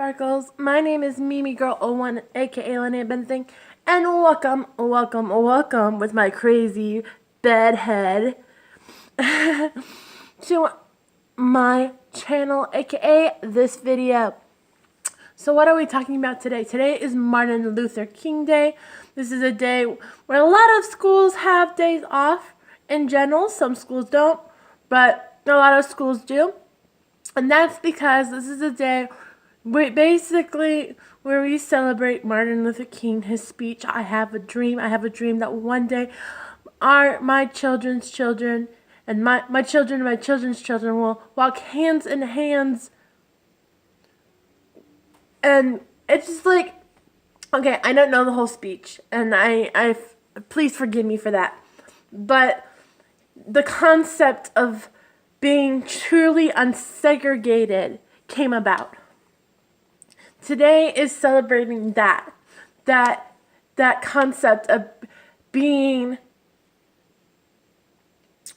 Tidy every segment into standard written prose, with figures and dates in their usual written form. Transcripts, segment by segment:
Sparkles? My name is Mimi Girl 01, aka Lene Benthing, and welcome with my crazy bedhead to my channel, aka this video. So what are we talking about today? Today is Martin Luther King Day. This is a day where a lot of schools have days off in general. Some schools don't, but a lot of schools do. And that's because this is a day where we celebrate Martin Luther King, his speech, I have a dream that one day my children's children and my children's children will walk hands in hands. And it's just like, okay, I don't know the whole speech, and I please forgive me for that. But the concept of being truly unsegregated came about. Today is celebrating that concept of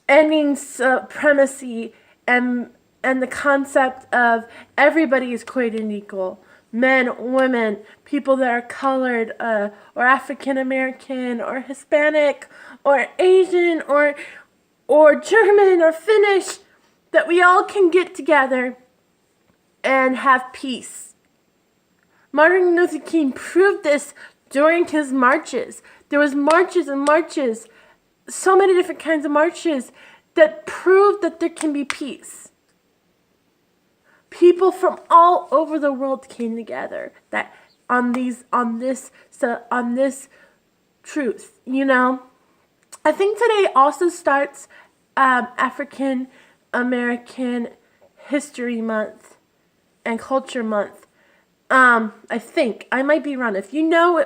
ending supremacy and the concept of everybody is created equal. Men, women, people that are colored, or African American, or Hispanic, or Asian, or German, or Finnish, that we all can get together and have peace. Martin Luther King proved this during his marches. There was marches and marches, so many different kinds of marches that proved that there can be peace. People from all over the world came together on this truth. You know, I think today also starts African American History Month and Culture Month. I think I might be wrong. If you know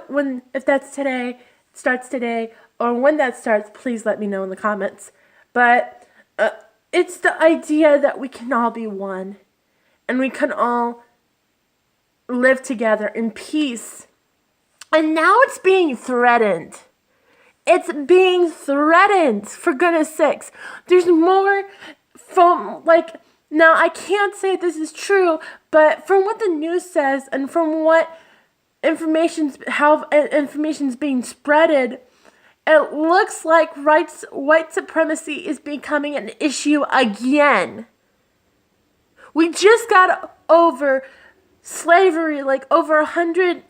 if that's today, starts today, or when that starts, please let me know in the comments. But it's the idea that we can all be one. And we can all live together in peace. And now it's being threatened. It's being threatened, for goodness sakes. There's more from, now I can't say this is true, but from what the news says and from what how information's being spreaded, it looks like white supremacy is becoming an issue again. We just got over slavery, over 100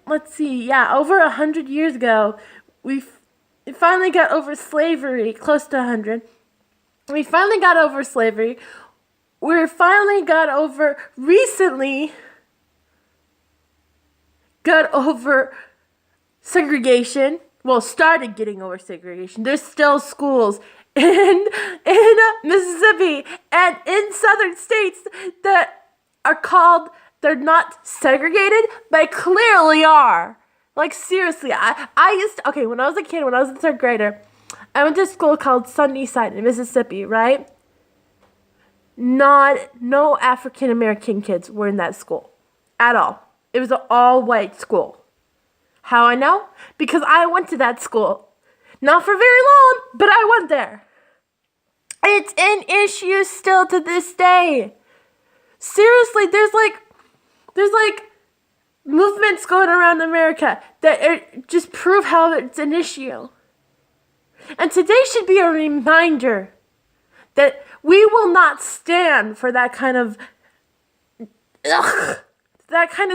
years ago. We finally got over slavery, close to 100. We finally got over slavery. Recently got over segregation. Well, started getting over segregation. There's still schools in Mississippi and in southern states that are called, they're not segregated, but clearly are. Seriously, when I was a kid, when I was a third grader, I went to a school called Sunnyside in Mississippi, right? No African American kids were in that school at all. It was an all-white school. How I know? Because I went to that school. Not for very long, but I went there. It's an issue still to this day. Seriously, there's movements going around America that just prove how it's an issue. And today should be a reminder that we will not stand for that kind of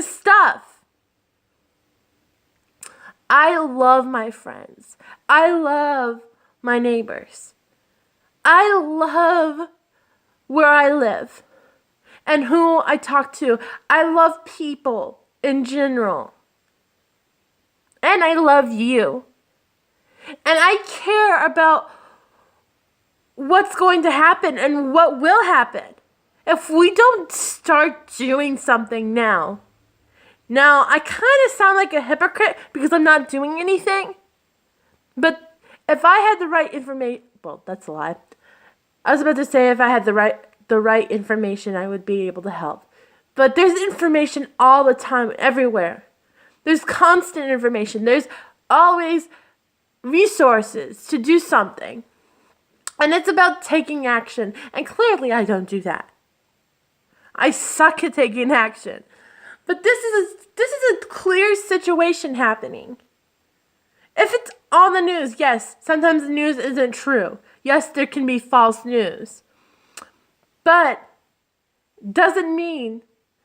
stuff. I love my friends. I love my neighbors. I love where I live and who I talk to. I love people in general. And I love you. And I care about what's going to happen and what will happen if we don't start doing something now. Now, I kind of sound like a hypocrite because I'm not doing anything. But if I had the right information, well, that's a lie. I was about to say if I had the right information, I would be able to help. But there's information all the time, everywhere. There's constant information. There's always resources to do something. And it's about taking action. And clearly I don't do that. I suck at taking action. But this is a clear situation happening. If it's on the news, yes, sometimes the news isn't true. Yes, there can be false news. But doesn't mean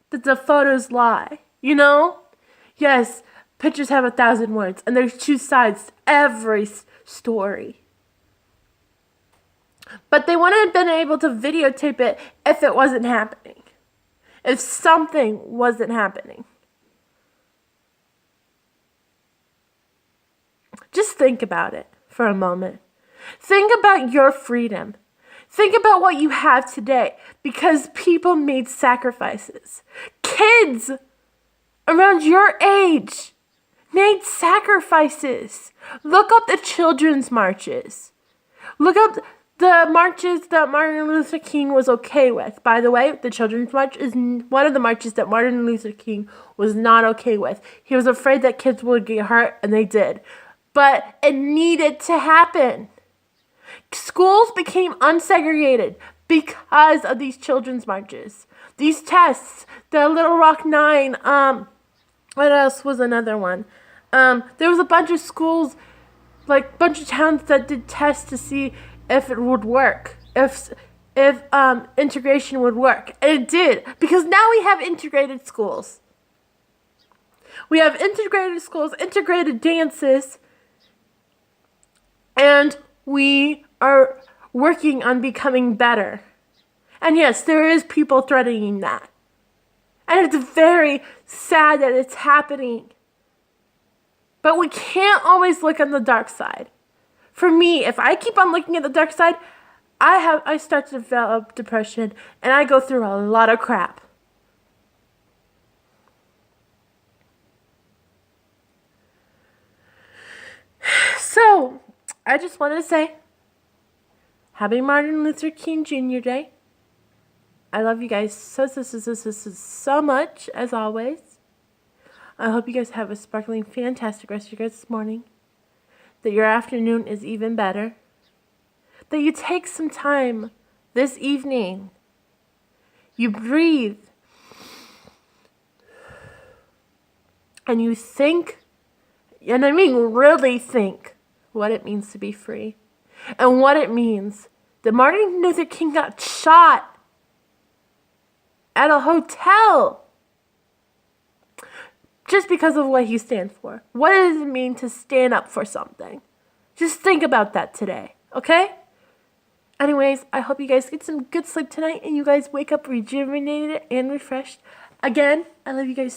that the photos lie, you know? Yes, pictures have 1,000 words, and there's two sides to every story. But they wouldn't have been able to videotape it if it wasn't happening. If something wasn't happening. Just think about it for a moment. Think about your freedom. Think about what you have today because people made sacrifices. Kids around your age made sacrifices. Look up the children's marches. Look up the marches that Martin Luther King was okay with. By the way, the Children's March is one of the marches that Martin Luther King was not okay with. He was afraid that kids would get hurt, and they did. But it needed to happen. Schools became unsegregated because of these children's marches. These tests, the Little Rock Nine, what else was another one? There was a bunch of schools, like a bunch of towns that did tests to see if it would work, if integration would work. And it did, because now we have integrated schools. We have integrated schools, integrated dances, and we are working on becoming better. And yes, there is people threatening that. And it's very sad that it's happening. But we can't always look on the dark side. For me, if I keep on looking at the dark side, I start to develop depression and I go through a lot of crap. So, I just want to say, happy Martin Luther King Jr. Day. I love you guys so much, as always. I hope you guys have a sparkling, fantastic rest of your guys this morning. That your afternoon is even better. That you take some time this evening. You breathe. And you think, and I mean really think, what it means to be free. And what it means that Martin Luther King got shot at a hotel just because of what he stands for. What does it mean to stand up for something? Just think about that today, okay? Anyways, I hope you guys get some good sleep tonight and you guys wake up rejuvenated and refreshed. Again, I love you guys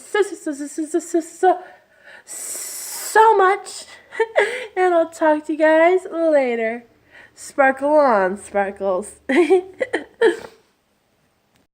so much. And I'll talk to you guys later. Sparkle on, sparkles.